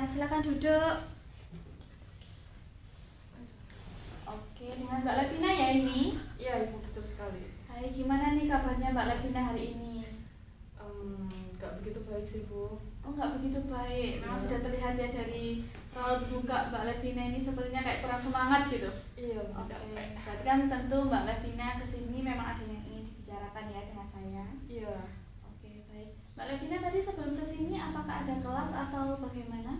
silakan duduk. Oke, dengan Mbak Levina ya ini? Iya, Ibu, betul sekali. Hai, gimana nih kabarnya Mbak Levina hari ini? Nggak begitu baik sih, Bu. Oh, nggak begitu baik. Memang sudah terlihat ya dari raut muka Mbak Levina ini sepertinya kayak kurang semangat gitu. Iya, Bu, Oke, capek. berarti kan tentu Mbak Levina kesini memang ada yang ingin dibicarakan ya dengan saya. Iya. Oke, baik. Mbak Levina tadi sebelum kesini apakah ada kelas atau bagaimana?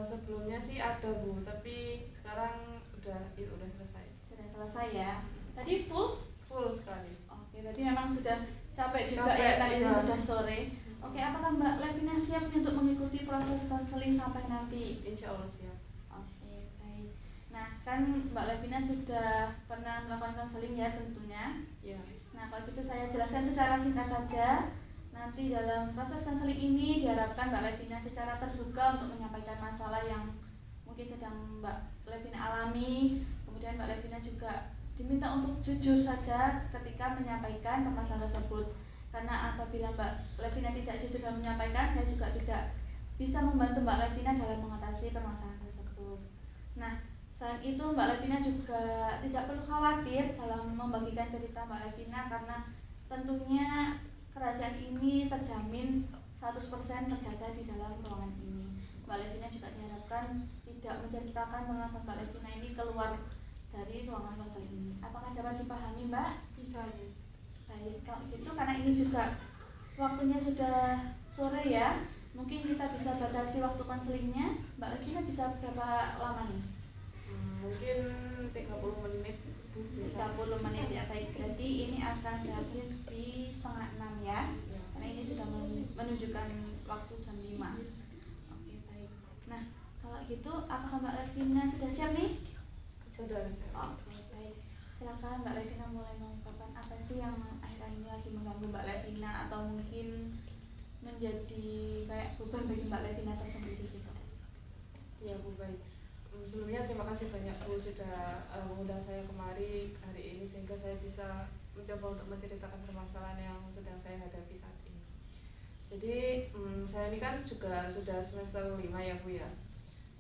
Sebelumnya sih ada, Bu, tapi sekarang udah selesai. Sudah selesai ya. Tadi full? Full sekali. Oke, berarti memang sudah capek juga Capek, ya, tadi ini iya. sudah sore. Oke, apakah Mbak Levina siap nih untuk mengikuti proses konseling sampai nanti? Insya Allah siap. Oke, baik. Nah, kan Mbak Levina sudah pernah melakukan konseling ya tentunya. Iya. Nah, kalau gitu saya jelaskan secara singkat saja. Nanti dalam proses konseling ini diharapkan Mbak Levina secara terbuka untuk menyampaikan masalah yang mungkin sedang Mbak Levina alami. Kemudian Mbak Levina juga diminta untuk jujur saja ketika menyampaikan permasalahan tersebut. Karena apabila Mbak Levina tidak jujur dalam menyampaikan, saya juga tidak bisa membantu Mbak Levina dalam mengatasi permasalahan tersebut. Nah, selain itu Mbak Levina juga tidak perlu khawatir dalam membagikan cerita Mbak Levina, karena tentunya kerahasiaan ini terjamin 100% terjaga di dalam ruangan ini. Mbak Levina juga diharapkan tidak menceritakan permasalahan Mbak Levina ini keluar dari ruangan konseling ini. Apakah dapat dipahami, Mbak? Bisa, Bu. Baik, kalau gitu karena ini juga waktunya sudah sore ya, mungkin kita bisa batasi waktu konselingnya. Mbak Levina bisa berapa lama nih? Mungkin 30 menit, Bu. Bisa. 30 menit ya, baik. Berarti ini akan berakhir di 5:30 ya, karena ini sudah menunjukkan waktu jam 5. Oke, baik. Nah, kalau gitu apakah Mbak Levina sudah siap nih? Sudah. Oke, baik. Silakan Mbak Levina mulai mengungkapkan apa sih yang akhir-akhir ini lagi mengganggu Mbak Levina atau mungkin menjadi kayak beban bagi Mbak Levina tersendiri gitu. Iya, Bu, baik. Sebelumnya terima kasih banyak, Bu, sudah mengundang saya kemari hari ini sehingga saya bisa mencoba untuk menceritakan permasalahan yang sedang saya hadapi saat ini. Jadi saya ini kan juga sudah semester 5 ya, Bu ya.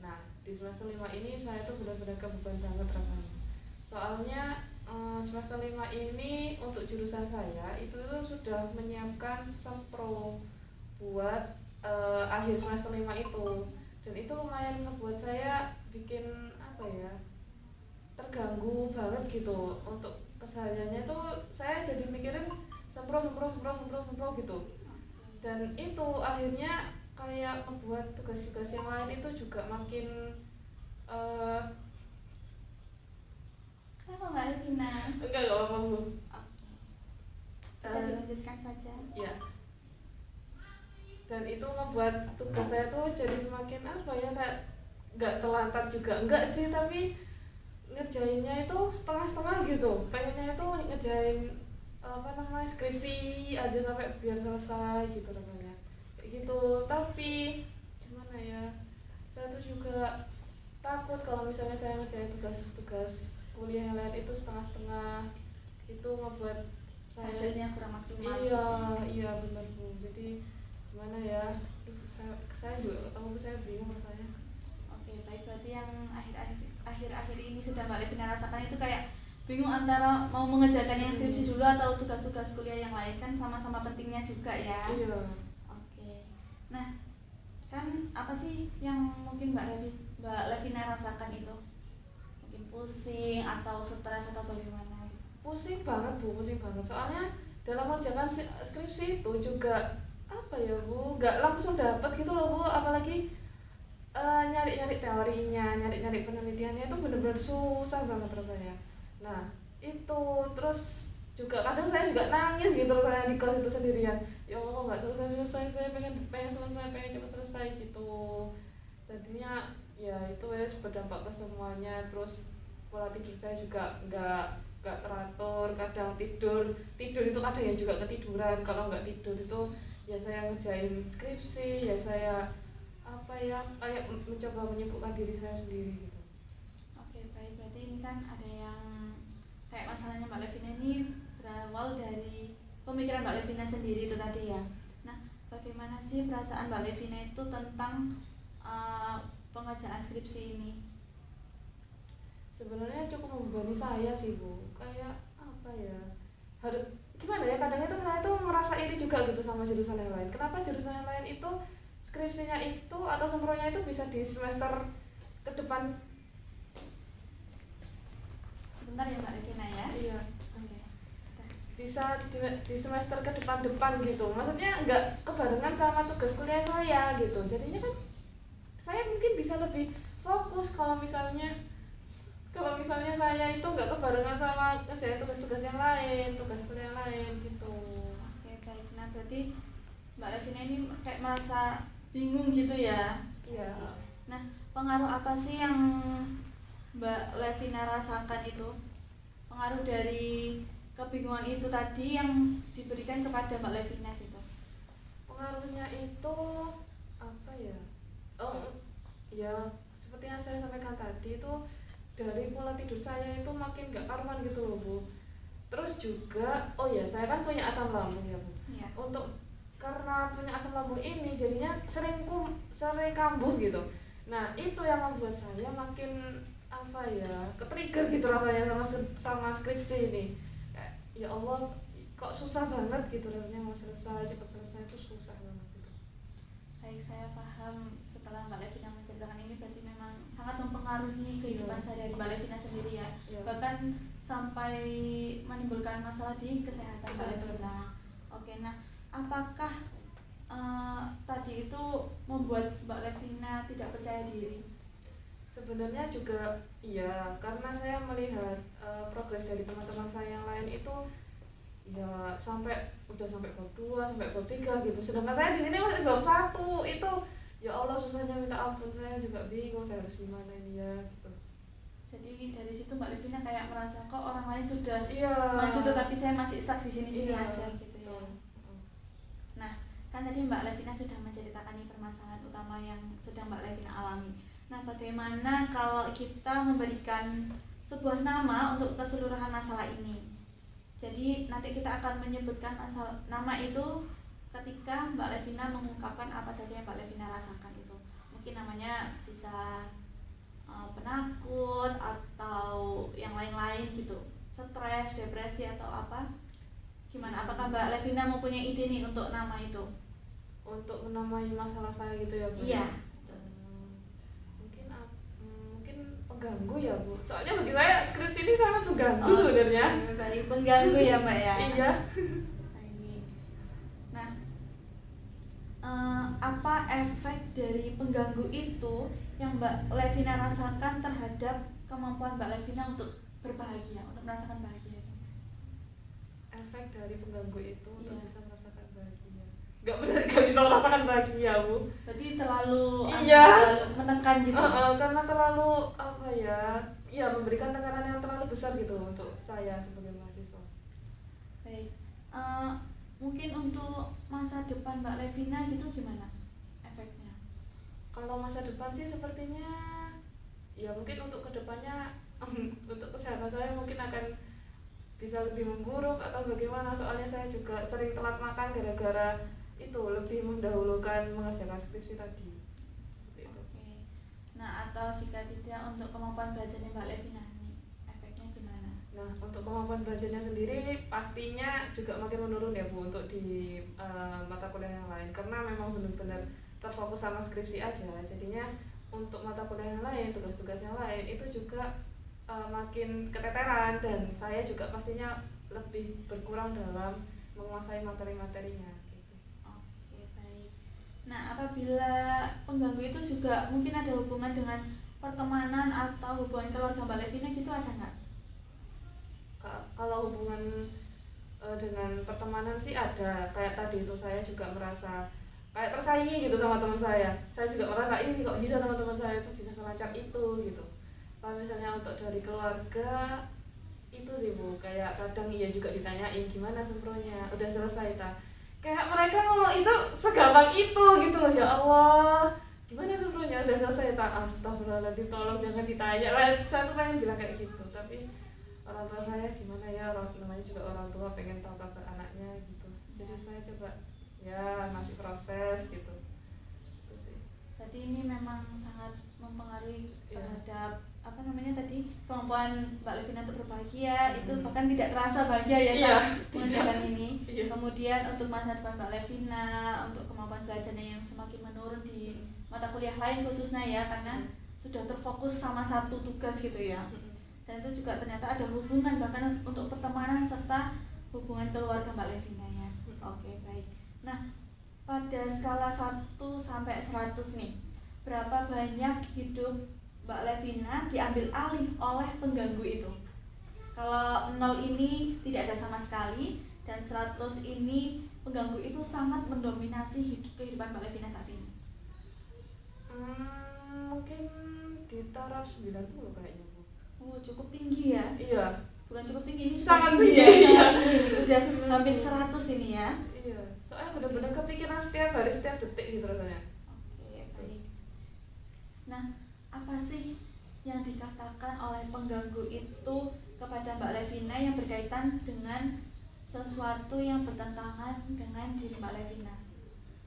Nah, di semester 5 ini saya tuh benar-benar kebeban banget rasanya. Soalnya semester 5 ini untuk jurusan saya itu sudah menyiapkan sempro buat akhir semester 5 itu. Dan itu lumayan ngebuat saya bikin terganggu banget gitu. Untuk kesehariannya itu saya jadi mikirin sempro gitu. Dan itu akhirnya kayak membuat tugas-tugas yang lain itu juga makin Kenapa Mbak Levina? enggak apa-apa, Bu. Bisa dilanjutkan saja. Ya. Dan itu membuat tugas saya tuh jadi semakin kayak nggak terlantar juga, enggak sih, tapi ngerjainnya itu setengah-setengah gitu. Pengennya itu ngerjain skripsi aja sampai biar selesai gitu rasanya, kayak gitu. Tapi gimana ya, saya tuh juga takut kalau misalnya saya ngerjain tugas-tugas kuliah yang lain itu setengah-setengah, itu ngebuat saya Hasilnya kurang maksimal. iya benar, Bu. Jadi gimana ya, saya juga tahu, saya bingung rasanya. Oke, baik. Berarti yang akhir-akhir ini sudah Mbak Levina rasakan itu kayak bingung antara mau mengerjakan yang skripsi dulu atau tugas-tugas kuliah yang lain, kan sama-sama pentingnya juga ya. Iya. Oke. Nah, kan apa sih yang mungkin Mbak Levina rasakan itu? Mungkin pusing atau stres atau bagaimana? Pusing banget, Bu, pusing banget. Soalnya dalam mengerjakan skripsi itu juga Bu, nggak langsung dapat gitu loh, Bu. Apalagi nyari-nyari teorinya, nyari-nyari penelitiannya itu benar-benar susah banget rasanya. Nah, itu terus juga kadang saya juga nangis gitu rasanya di kelas itu sendirian. Ya Allah, nggak selesai, saya pengen selesai, pengen cepat selesai gitu. Tadinya ya itu berdampak ke semuanya. Terus pola tidur saya juga nggak teratur. Kadang tidur itu kadang ya juga ketiduran. Kalau nggak tidur itu ya saya ngerjain skripsi, ya saya kayak mencoba menyibukkan diri saya sendiri gitu. Oke, baik. Berarti ini kan ada yang kayak masalahnya Mbak Levina ini berawal dari pemikiran Mbak Levina sendiri itu tadi ya. Nah, bagaimana sih perasaan Mbak Levina itu tentang pengerjaan skripsi ini? Sebenarnya cukup membebani saya sih Bu, kayak apa ya, harus gimana ya, kadang itu saya tuh merasa iri juga gitu sama jurusan yang lain. Kenapa jurusan yang lain itu skripsinya itu atau sempronya itu bisa di semester ke depan? Sebentar ya Mbak Levina ya. Iya, Oke. bisa di semester ke depan gitu, maksudnya nggak kebarengan sama tugas kuliah saya gitu. Jadinya kan saya mungkin bisa lebih fokus kalau misalnya saya itu nggak kebarengan sama kerjaan tugas-tugas yang lain, tugas kuliah yang lain gitu. Oke, baik. Nah, berarti Mbak Levina ini kayak merasa bingung gitu ya. Iya. Nah, pengaruh apa sih yang Mbak Levina rasakan itu? Pengaruh dari kebingungan itu tadi yang diberikan kepada Mbak Levina gitu. Pengaruhnya itu apa ya? Ya seperti yang saya sampaikan tadi itu, dari pola tidur saya itu makin gak karuan gitu loh Bu. Terus juga saya kan punya asam lambung ya Bu. Iya. Karena punya asam lambung ini jadinya sering kambuh gitu. Nah itu yang membuat saya makin apa ya, ketrigger gitu rasanya sama skripsi ini. Ya Allah, kok susah banget gitu rasanya, mau cepat selesai itu susah banget gitu. Baik, saya paham. Setelah Mbak Levina menceritakan ini berarti memang sangat mempengaruhi kehidupan sehari-hari Mbak Levina sendiri ya. Bahkan sampai menimbulkan masalah di kesehatan Mbak Levina. Oke, nah apakah tadi itu membuat Mbak Levina tidak percaya diri? Sebenarnya juga iya, karena saya melihat progres dari teman-teman saya yang lain itu ya udah sampai bab 2, sampai bab 3 gitu. Sedangkan saya di sini masih bab 1. Itu ya Allah, susahnya minta ampun. Saya juga bingung saya harus gimana ini ya gitu. Jadi dari situ Mbak Levina kayak merasa kok orang lain sudah Iya. maju tapi saya masih stuck di sini-sini Iya. aja gitu ya. Nah, kan tadi Mbak Levina sudah menceritakan nih permasalahan utama yang sedang Mbak Levina alami. Nah, bagaimana kalau kita memberikan sebuah nama untuk keseluruhan masalah ini? Jadi nanti kita akan menyebutkan nama itu ketika Mbak Levina mengungkapkan apa saja yang Mbak Levina rasakan itu. Mungkin namanya bisa penakut atau yang lain-lain gitu, stres, depresi atau apa. Gimana? Apakah Mbak Levina mempunyai ide nih untuk nama itu? Untuk menamai masalah saya gitu ya Bu? Iya. Mungkin pengganggu ya Bu. Soalnya bagi saya skripsi ini sangat mengganggu sebenarnya. Baik, pengganggu ya Mbak ya. Iya. Baik. Nah, apa efek dari pengganggu itu yang Mbak Levina rasakan terhadap kemampuan Mbak Levina untuk berbahagia, untuk merasakan bahagia? Efek dari pengganggu itu untuk Iya. bisa merasakan bahagia. Gak bisa merasakan bahagia Bu. Berarti terlalu Iya. terlalu menekan gitu. Karena terlalu apa ya, memberikan tekanan yang terlalu besar gitu untuk saya sebagai mahasiswa. Baik. Mungkin untuk masa depan Mbak Levina gitu gimana efeknya? Kalau masa depan sih sepertinya ya mungkin untuk kedepannya untuk kesehatan saya mungkin akan bisa lebih memburuk atau bagaimana, soalnya saya juga sering telat makan gara-gara itu lebih mendahulukan mengerjakan skripsi tadi. Seperti itu. Oke. Nah, atau jika tidak untuk kemampuan belajarnya Mbak Levina nih, efeknya gimana? Nah, untuk kemampuan belajarnya sendiri pastinya juga makin menurun ya Bu untuk di mata kuliah yang lain, karena memang benar-benar terfokus sama skripsi aja. Jadinya untuk mata kuliah yang lain, tugas-tugas yang lain itu juga makin keteteran, dan saya juga pastinya lebih berkurang dalam menguasai materi-materinya gitu. Oke, baik. Nah, apabila pengganggu itu juga mungkin ada hubungan dengan pertemanan atau hubungan keluarga Mbak Levina gitu, ada nggak? Kalau hubungan dengan pertemanan sih ada. Kayak tadi itu saya juga merasa kayak tersaingi gitu sama teman saya. Saya juga merasa ini kok bisa teman-teman saya itu bisa selancar itu gitu. Kalau misalnya untuk dari keluarga itu sih Bu, kayak kadang iya juga ditanyain gimana sempronya, udah selesai ta? Kayak mereka ngomong itu segampang itu gitu loh, ya Allah, gimana sempronya, udah selesai ta? Astagfirullahaladzim, tolong jangan ditanya. Saya tuh pengen bilang kayak gitu, tapi orang tua saya gimana ya, namanya juga orang tua pengen tahu kabar anaknya gitu. Jadi saya coba ya masih proses gitu. Itu sih. Berarti ini memang sangat mempengaruhi Iya. terhadap apa namanya tadi kemampuan Mbak Levina untuk berbahagia itu Hmm. bahkan tidak terasa bahagia ya Iya. saat mengerjakan ini. Iya. Kemudian untuk masa depan Mbak Levina, untuk kemampuan belajarnya yang semakin menurun di mata kuliah lain khususnya ya karena sudah terfokus sama satu tugas gitu ya. Dan itu juga ternyata ada hubungan bahkan untuk pertemanan serta hubungan keluarga Mbak Levina ya. Oke, baik. Nah, pada skala 1 sampai 100 nih, berapa banyak hidup Mbak Levina diambil alih oleh pengganggu itu? Kalau 0 ini tidak ada sama sekali dan 100 ini pengganggu itu sangat mendominasi kehidupan Mbak Levina saat ini. Mungkin di taraf 90 kayaknya Bu. Oh, cukup tinggi ya. Iya. Bukan cukup tinggi, ini Sangat tinggi ya. tinggi. Sangat tinggi. Udah hampir 100 ini ya. Iya. Soalnya benar-benar kepikiran setiap hari, setiap detik gitu rasanya. Oke, baik. Nah, apa sih yang dikatakan oleh pengganggu itu kepada Mbak Levina yang berkaitan dengan sesuatu yang bertentangan dengan diri Mbak Levina?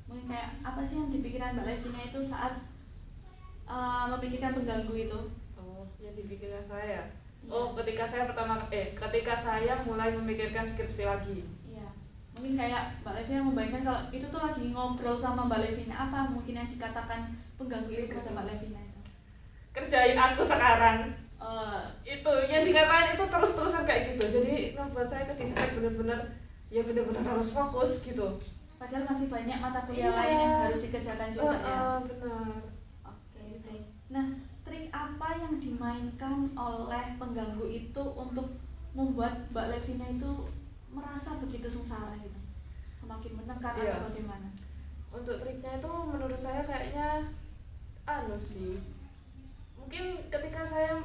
Mungkin kayak apa sih yang dipikiran Mbak Levina itu saat memikirkan pengganggu itu? Oh, yang dipikiran saya. Iya. Oh, ketika saya mulai memikirkan skripsi lagi. Iya. Mungkin kayak Mbak Levina membayangkan kalau itu tuh lagi ngobrol sama Mbak Levina, apa mungkin yang dikatakan pengganggu itu kepada Mbak Levina itu? Kerjain aku sekarang. Eh, Itu yang dikatakan itu terus-terusan kayak gitu. Jadi membuat saya ke distract benar-benar harus fokus gitu. Padahal masih banyak mata kuliah Iya. lain yang harus dikerjakan juga ya. Benar. Oke, baik. Nah, trik apa yang dimainkan oleh pengganggu itu untuk membuat Mbak Levina itu merasa begitu sengsara gitu? Semakin menekan Iya. atau bagaimana? Untuk triknya itu menurut saya kayaknya sih. Mungkin ketika saya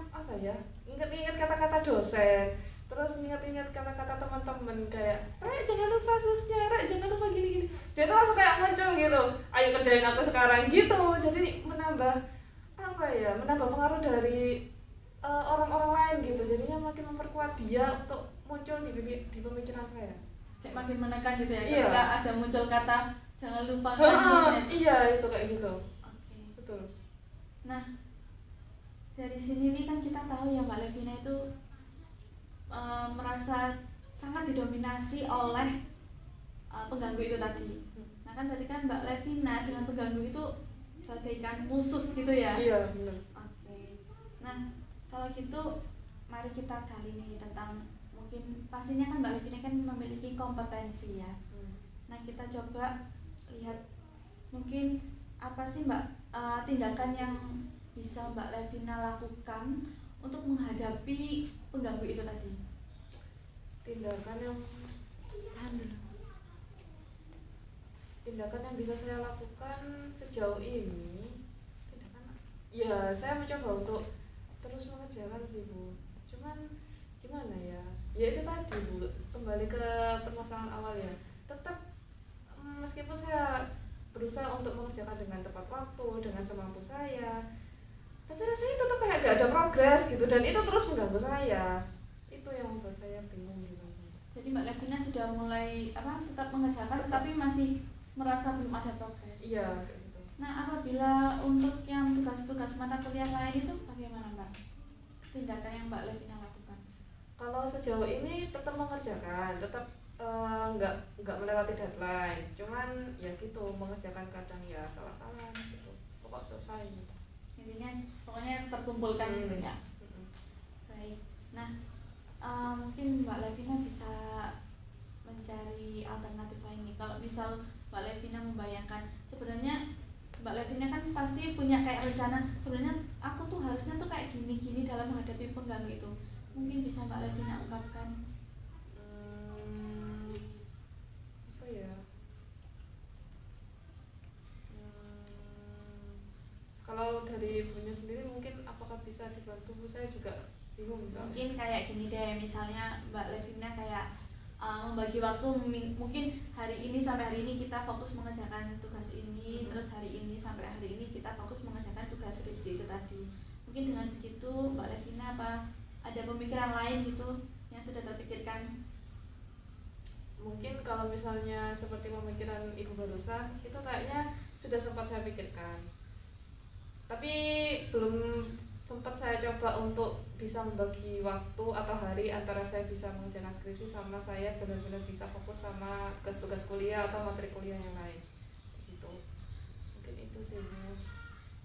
ingat-ingat kata-kata dosen, terus ingat-ingat kata-kata teman-teman kayak jangan lupa susnya, jangan lupa gini-gini, dia tuh langsung kayak muncul gitu, ayo kerjain aku sekarang gitu. Jadi menambah pengaruh dari orang-orang lain gitu, jadinya makin memperkuat dia untuk muncul di pemikiran saya. Kayak makin menekan gitu ya, Iya. ketika ada muncul kata jangan lupa kasusnya. Iya, itu kayak gitu. Oke. Betul. Nah, dari sini nih kan kita tahu ya Mbak Levina itu merasa sangat didominasi oleh pengganggu itu tadi. Nah kan berarti kan Mbak Levina dengan pengganggu itu bagaikan musuh gitu ya. Iya, benar. Oke. Nah kalau gitu mari kita gali nih tentang mungkin pastinya kan Mbak Levina kan memiliki kompetensi ya. Nah kita coba lihat mungkin apa sih Mbak tindakan yang bisa Mbak Levina lakukan untuk menghadapi pengganggu itu tadi. Tindakan yang bisa saya lakukan sejauh ini, ya saya mencoba untuk terus mengerjakan sih Bu. Cuman gimana ya? Ya itu tadi Bu, kembali ke permasalahan awal ya. Tetap meskipun saya berusaha untuk mengerjakan dengan tepat waktu, dengan semampu saya, tapi rasanya tetap kayak gak ada progres gitu, dan itu terus mengganggu saya. Itu yang membuat saya bingung gitu. Jadi Mbak Levina sudah mulai tetap mengerjakan tapi masih merasa belum ada progres. Iya, kayak gitu. Nah apabila untuk yang tugas-tugas mata kuliah lain itu bagaimana Mbak? Tindakan yang Mbak Levina lakukan? Kalau sejauh ini tetap mengerjakan, tetap nggak melewati deadline. Cuman ya gitu, mengerjakan kadang ya salah-salah gitu. Pokok selesai gitu. Intinya pokoknya terkumpulkan gitu ya. Baik. Nah mungkin Mbak Levina bisa mencari alternatif lain nih. Kalau misal Mbak Levina membayangkan sebenarnya Mbak Levina kan pasti punya kayak rencana, sebenarnya aku tuh harusnya tuh kayak gini-gini dalam menghadapi pengganggu itu. Mungkin bisa Mbak Levina ungkapkan. Apa ya? Kalau dari ibunya sendiri mungkin apakah bisa dibantu? Saya juga bingung misalnya. Mungkin kayak gini deh, misalnya Mbak Levina kayak membagi waktu, mungkin hari ini sampai hari ini kita fokus mengerjakan tugas ini, terus hari ini sampai hari ini kita fokus mengerjakan tugas skripsi itu tadi. Mungkin dengan begitu Mbak Levina ada pemikiran lain gitu yang sudah terpikirkan? Mungkin kalau misalnya seperti pemikiran ibu barusan itu kayaknya sudah sempat saya pikirkan, tapi belum mencoba untuk bisa membagi waktu atau hari antara saya bisa mengerjakan skripsi sama saya benar-benar bisa fokus sama tugas-tugas kuliah atau materi kuliah yang lain gitu. Mungkin itu sih Bu.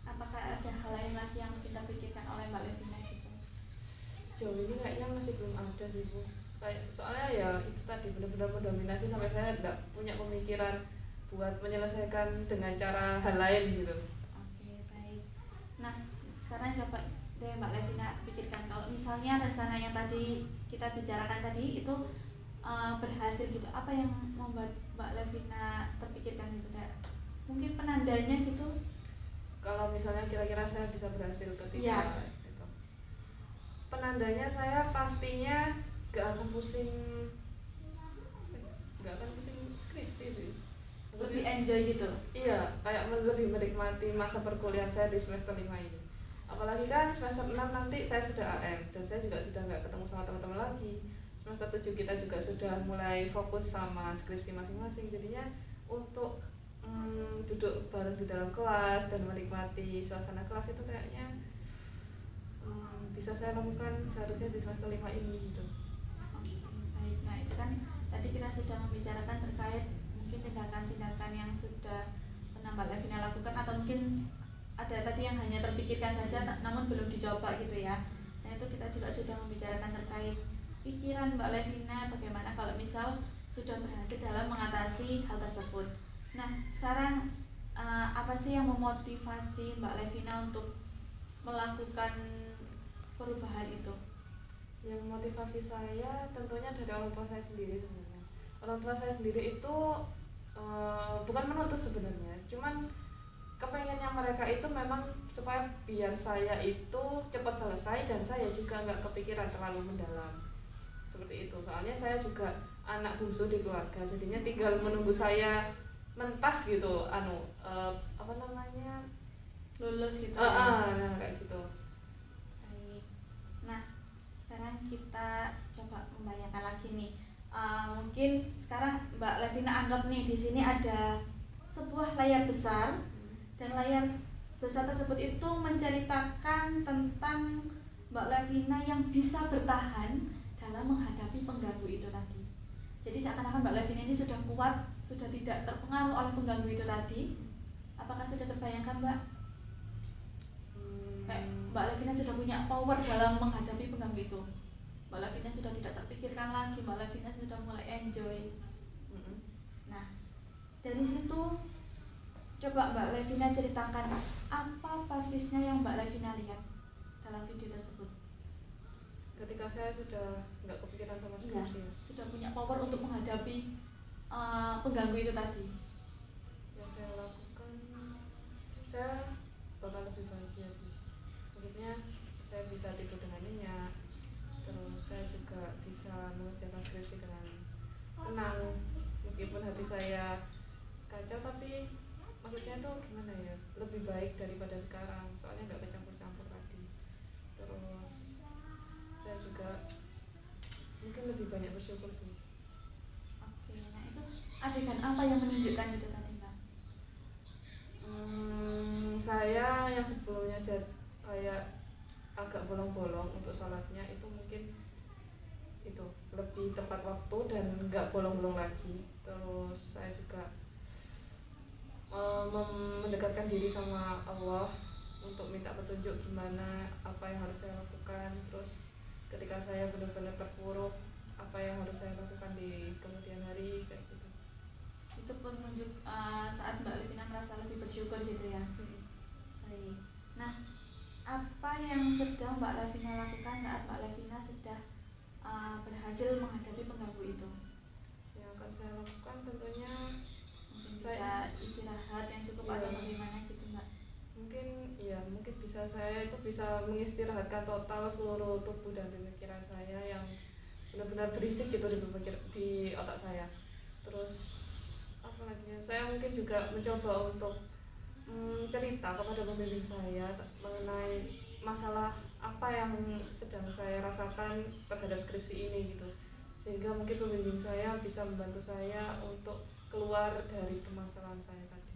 Apakah ada hal lain lagi yang kita pikirkan oleh Mbak Levina gitu? Sejauh ini kayaknya masih belum ada sih Bu. Soalnya ya itu tadi benar-benar mendominasi sampai saya tidak punya pemikiran buat menyelesaikan dengan cara hal lain gitu. Oke, baik. Nah, sekarang coba deh Mbak Levina pikirkan, kalau misalnya rencana yang tadi kita bicarakan tadi itu berhasil gitu, apa yang membuat Mbak Levina terpikirkan gitu, kayak mungkin penandanya gitu? Kalau misalnya kira-kira saya bisa berhasil ketika gitu. Penandanya saya pastinya gak akan pusing skripsi sih. Lebih enjoy gitu? Iya, kayak lebih menikmati masa perkuliahan saya di semester 5 ini. Apalagi kan semester 6 nanti saya sudah AM dan saya juga sudah nggak ketemu sama teman-teman lagi. Semester 7 kita juga sudah mulai fokus sama skripsi masing-masing. Jadinya untuk duduk bareng di dalam kelas dan menikmati suasana kelas itu kayaknya bisa saya lakukan seharusnya di semester 5 ini gitu. Oke, baik. Nah itu kan tadi kita sudah membicarakan terkait mungkin tindakan-tindakan yang sudah pernah Mbak Levina lakukan, atau mungkin ada tadi yang hanya terpikirkan saja namun belum dicoba gitu ya. Dan itu kita juga sudah membicarakan terkait pikiran Mbak Levina bagaimana kalau misal sudah berhasil dalam mengatasi hal tersebut. Nah sekarang apa sih yang memotivasi Mbak Levina untuk melakukan perubahan itu? Yang motivasi saya tentunya dari orang tua saya sendiri sebenarnya. Orang tua saya sendiri itu bukan menuntut sebenarnya, cuman kepengennya mereka itu memang supaya biar saya itu cepat selesai dan saya juga nggak kepikiran terlalu mendalam seperti itu. Soalnya saya juga anak bungsu di keluarga, jadinya tinggal menunggu saya mentas gitu, Lulus gitu. Nah kayak gitu. Baik. Nah sekarang kita coba membayangkan lagi nih. Mungkin sekarang Mbak Levina anggap nih di sini ada sebuah layar besar, dan layar besar tersebut itu menceritakan tentang Mbak Levina yang bisa bertahan dalam menghadapi pengganggu itu tadi. Jadi seakan-akan Mbak Levina ini sudah kuat, sudah tidak terpengaruh oleh pengganggu itu tadi. Apakah sudah terbayangkan Mbak? Kayak Mbak Levina sudah punya power dalam menghadapi pengganggu itu. Mbak Levina sudah tidak terpikirkan lagi, Mbak Levina sudah mulai enjoy. Nah dari situ coba Mbak Levina ceritakan apa persisnya yang Mbak Levina lihat dalam video tersebut. Ketika saya sudah nggak kepikiran sama skripsi, sudah punya power untuk menghadapi pengganggu itu tadi. Yang saya lakukan, saya bakal lebih bahagia sih. Maksudnya saya bisa tidur dengan nyenyak, terus saya juga bisa mengerjakan skripsi dengan tenang, meskipun hati saya kacau, tapi maksudnya tuh gimana ya, lebih baik daripada sekarang, soalnya nggak kecampur-campur tadi. Terus saya juga mungkin lebih banyak bersyukur sih. Oke, nah itu adegan apa yang menunjukkan itu tadi Mbak? Saya yang sebelumnya kayak agak bolong-bolong untuk sholatnya itu mungkin itu lebih tepat waktu dan nggak bolong-bolong lagi. Terus saya juga mendekatkan diri sama Allah untuk minta petunjuk gimana apa yang harus saya lakukan. Terus ketika saya benar-benar terpuruk, apa yang harus saya lakukan di kemudian hari, kayak gitu. Itu pun menunjuk saat Mbak Levina merasa lebih bersyukur gitu ya. Baik. Nah apa yang sedang Mbak Levina lakukan saat Mbak Levina sudah berhasil menghadapi pengganggu itu? Yang akan saya lakukan tentunya mungkin bisa istirahat yang cukup atau bagaimana gitu Mbak? Mungkin bisa saya itu bisa mengistirahatkan total seluruh tubuh dan pemikiran saya yang benar-benar berisik gitu di otak saya. Terus apa lagi ya, saya mungkin juga mencoba untuk cerita kepada pembimbing saya mengenai masalah apa yang sedang saya rasakan terhadap skripsi ini gitu, sehingga mungkin pembimbing saya bisa membantu saya untuk keluar dari permasalahan saya tadi.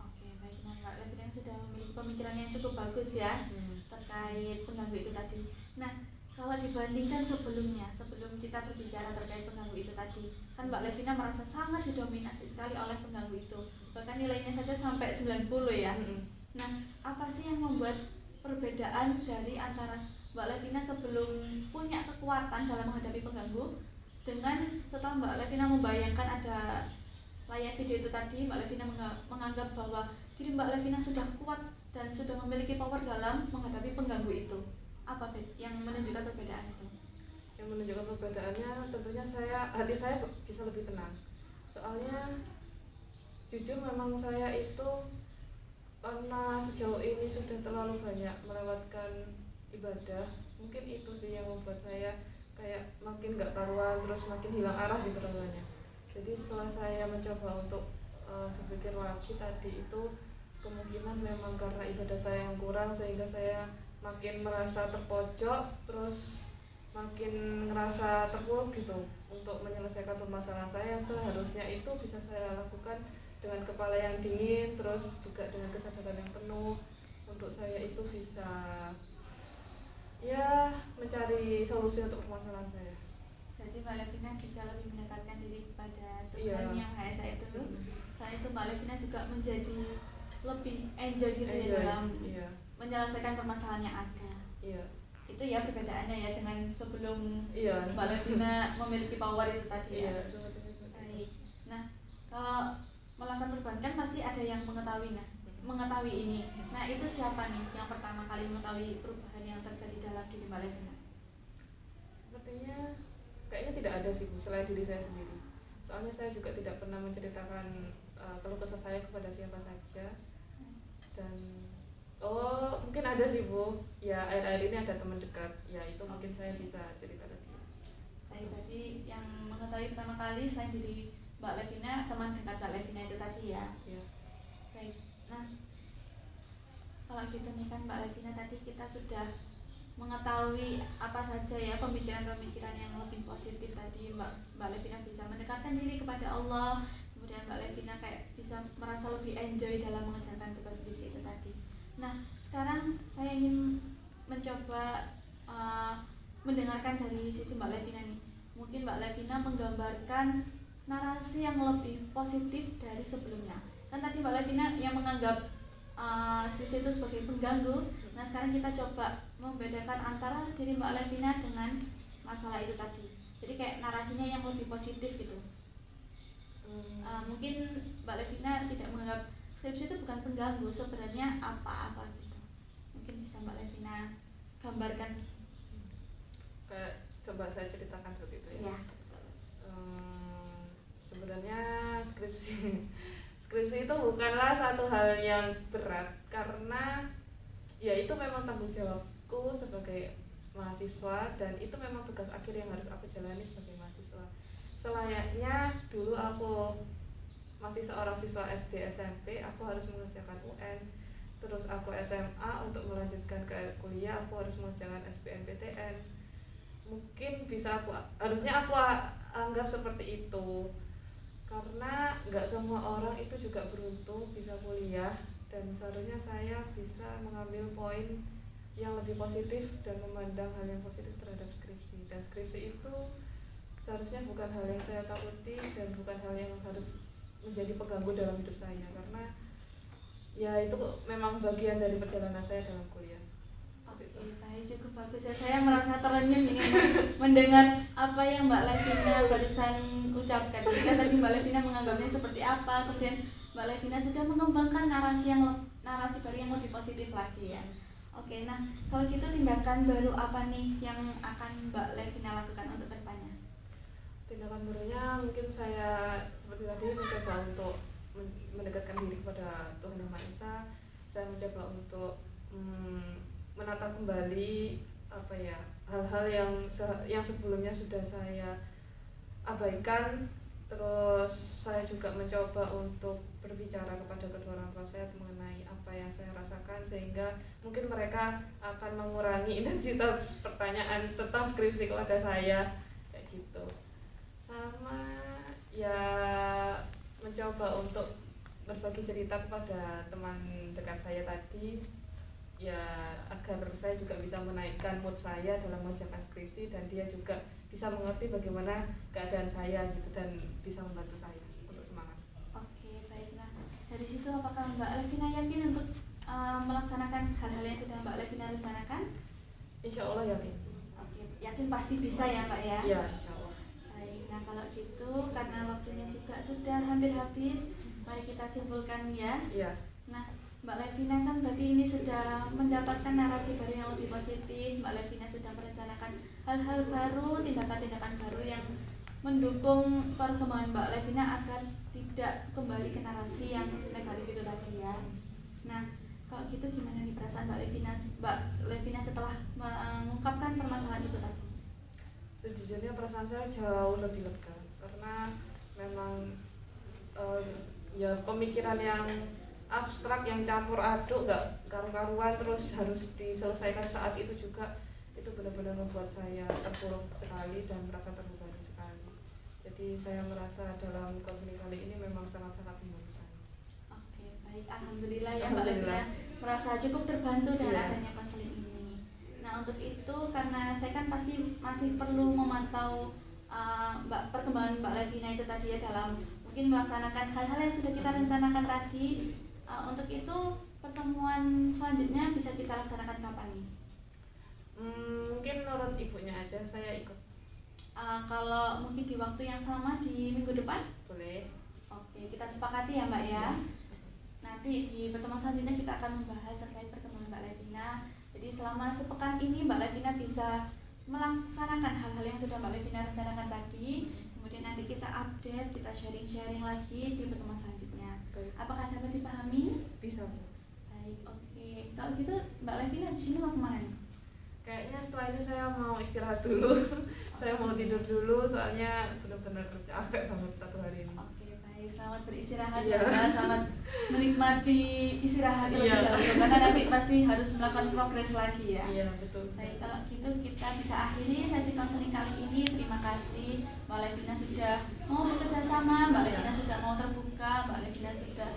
Oke, baik. Nah Mbak Levina sudah memiliki pemikiran yang cukup bagus ya terkait terkait pengganggu itu tadi. Nah, kalau dibandingkan sebelum kita berbicara terkait pengganggu itu tadi, kan Mbak Levina merasa sangat didominasi sekali oleh pengganggu itu, bahkan nilainya saja sampai 90 ya. Nah, apa sih yang membuat perbedaan dari antara Mbak Levina sebelum punya kekuatan dalam menghadapi pengganggu dengan setelah Mbak Levina membayangkan ada layar video itu tadi, Mbak Levina menganggap bahwa diri Mbak Levina sudah kuat dan sudah memiliki power dalam menghadapi pengganggu itu? Apa yang menunjukkan perbedaan itu? Yang menunjukkan perbedaannya tentunya hati saya bisa lebih tenang. Soalnya jujur memang saya itu karena sejauh ini sudah terlalu banyak melewatkan ibadah, mungkin itu sih yang membuat saya kayak makin gak karuan, terus makin hilang arah gitu rasanya. Jadi setelah saya mencoba untuk berpikir lagi tadi itu, kemungkinan memang karena ibadah saya yang kurang sehingga saya makin merasa terpojok, terus makin ngerasa terpuruk gitu untuk menyelesaikan permasalahan saya. Seharusnya itu bisa saya lakukan dengan kepala yang dingin, terus juga dengan kesadaran yang penuh untuk saya itu bisa ya mencari solusi untuk permasalahan saya. Jadi Mbak Levina bisa lebih mendekatkan diri kepada Tuhan yang Maha Esa itu. Selain itu Mbak Levina juga menjadi lebih enjoy gitu ya dalam menyelesaikan permasalahan yang ada. Itu ya perbedaannya ya dengan sebelum Mbak Levina memiliki power itu tadi ya. Baik. Nah, kalau melakukan perubahan kan pasti ada yang mengetahui ini. Nah, itu siapa nih yang pertama kali mengetahui perubahan yang terjadi dalam diri Mbak Levina? Sepertinya kayaknya tidak ada sih Bu, selain diri saya sendiri. Soalnya saya juga tidak pernah menceritakan keluh kesah saya kepada siapa saja. Dan mungkin ada sih Bu, ya akhir-akhir ini ada teman dekat, ya itu mungkin saya bisa cerita lagi. Baik, berarti yang mengetahui pertama kali selain diri Mbak Levina, teman dekat Mbak Levina itu tadi ya. Baik, nah kalau gitu nih kan Mbak Levina tadi kita sudah mengetahui apa saja ya pemikiran-pemikiran yang lebih positif tadi. Mbak Levina bisa mendekatkan diri kepada Allah, kemudian Mbak Levina kayak bisa merasa lebih enjoy dalam mengerjakan tugas skripsi itu tadi. Nah, sekarang saya ingin mencoba mendengarkan dari sisi Mbak Levina nih. Mungkin Mbak Levina menggambarkan narasi yang lebih positif dari sebelumnya. Kan tadi Mbak Levina yang menganggap skripsi itu sebagai pengganggu. Nah, sekarang kita coba membedakan antara diri Mbak Levina dengan masalah itu tadi. Jadi kayak narasinya yang lebih positif gitu. Mungkin Mbak Levina tidak menganggap skripsi itu bukan pengganggu, sebenarnya apa-apa gitu. Mungkin bisa Mbak Levina gambarkan. Kayak coba saya ceritakan seperti itu ya. Sebenarnya skripsi itu bukanlah satu hal yang berat, karena ya itu memang tanggung jawabku sebagai mahasiswa, dan itu memang tugas akhir yang harus aku jalani sebagai mahasiswa. Selayaknya dulu aku masih seorang siswa SD SMP, aku harus mengerjakan UN, terus aku SMA untuk melanjutkan ke kuliah, aku harus mengerjakan SBMPTN. Mungkin harusnya aku anggap seperti itu, karena nggak semua orang itu juga beruntung bisa kuliah, dan seharusnya saya bisa mengambil poin yang lebih positif dan memandang hal yang positif terhadap skripsi. Dan skripsi itu seharusnya bukan hal yang saya takuti dan bukan hal yang harus menjadi pengganggu dalam hidup saya, karena ya itu memang bagian dari perjalanan saya dalam kuliah. Baik, cukup bagus ya. Saya merasa terenyuh ini mendengar apa yang Mbak Levina barusan ucapkan. Jika tadi Mbak Levina menganggapnya seperti apa, kemudian Mbak Levina sudah mengembangkan narasi baru yang lebih positif lagi ya. Oke, nah kalau gitu tindakan baru apa nih yang akan Mbak Levina lakukan untuk kedepannya? Tindakan barunya mungkin saya seperti tadi mencoba untuk mendekatkan diri kepada Tuhan Yang Maha Esa. Saya mencoba untuk menata kembali hal-hal yang sebelumnya sudah saya abaikan. Terus saya juga mencoba untuk berbicara kepada kedua orang tua saya mengenai apa yang saya rasakan, sehingga mungkin mereka akan mengurangi intensitas pertanyaan tentang skripsi kepada saya kayak gitu. Sama ya mencoba untuk berbagi cerita kepada teman dekat saya tadi, ya agar agar saya juga bisa menaikkan mood saya dalam mengerjakan skripsi, dan dia juga bisa mengerti bagaimana keadaan saya gitu, dan bisa membantu saya untuk semangat. Oke, baik. Nah, dari situ apakah Mbak Levina yakin untuk melaksanakan hal-hal yang sudah Mbak Levina rencanakan? Insya Allah yakin. Oke, yakin pasti bisa ya Mbak ya? Iya, insya Allah. Baik, nah kalau gitu karena waktunya juga sudah hampir habis, mari kita simpulkan ya. Iya. Nah, Mbak Levina kan berarti ini sudah mendapatkan narasi baru yang lebih positif. Mbak Levina sudah merencanakan hal-hal baru, tindakan-tindakan baru yang mendukung perkembangan Mbak Levina agar tidak kembali ke narasi yang negatif itu tadi ya. Nah, kalau gitu gimana nih perasaan Mbak Levina setelah mengungkapkan permasalahan itu tadi? Sejujurnya perasaan saya jauh lebih lega, karena memang ya pemikiran yang abstrak, yang campur aduk, nggak karu-karuan, terus harus diselesaikan saat itu juga, itu benar-benar membuat saya terpuruk sekali dan merasa terbebani sekali. Jadi saya merasa dalam konseling kali ini memang sangat-sangat membantu saya. Oke, baik, alhamdulillah ya Mbak Levina merasa cukup terbantu dengan adanya konseling ini. Nah, untuk itu karena saya kan pasti masih perlu memantau perkembangan Mbak Levina itu tadi ya, dalam mungkin melaksanakan hal-hal yang sudah kita rencanakan tadi. Untuk itu pertemuan selanjutnya bisa kita laksanakan kapan nih? Mungkin menurut ibunya aja, saya ikut. Kalau mungkin di waktu yang sama di minggu depan? Boleh. Oke, kita sepakati ya Mbak ya. Nanti di pertemuan selanjutnya kita akan membahas terkait perkembangan Mbak Levina. Jadi selama sepekan ini Mbak Levina bisa melaksanakan hal-hal yang sudah Mbak Levina rencanakan tadi. Kemudian nanti kita update, kita sharing-sharing lagi di pertemuan selanjutnya. Apakah dapat dipahami? Bisa. Baik, oke. Kalau gitu Mbak Levina di sini mau kemana nih? Kayaknya setelah ini saya mau istirahat dulu. Saya mau tidur dulu, soalnya benar-benar capek banget satu hari ini. Oke, baik. Selamat beristirahat Iya. ya, selamat menikmati istirahat terlebih Iya. dahulu. Karena nanti pasti harus melakukan progres lagi ya. Iya, betul. Baik, kalau gitu kita bisa akhiri sesi konseling kali ini. Terima kasih Mbak Levina sudah mau bekerja sama, Mbak Levina sudah mau terbuka, Mbak Levina sudah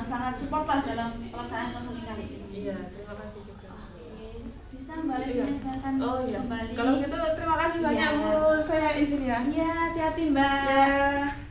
sangat support lah dalam pelaksanaan konseling kali ini. Iya, terima kasih juga. Oke, bisa Mbak Levina silakan kembali. Kalau gitu terima kasih banyak Iya. Bu, saya izin ya. Iya, hati-hati Mbak. Ya.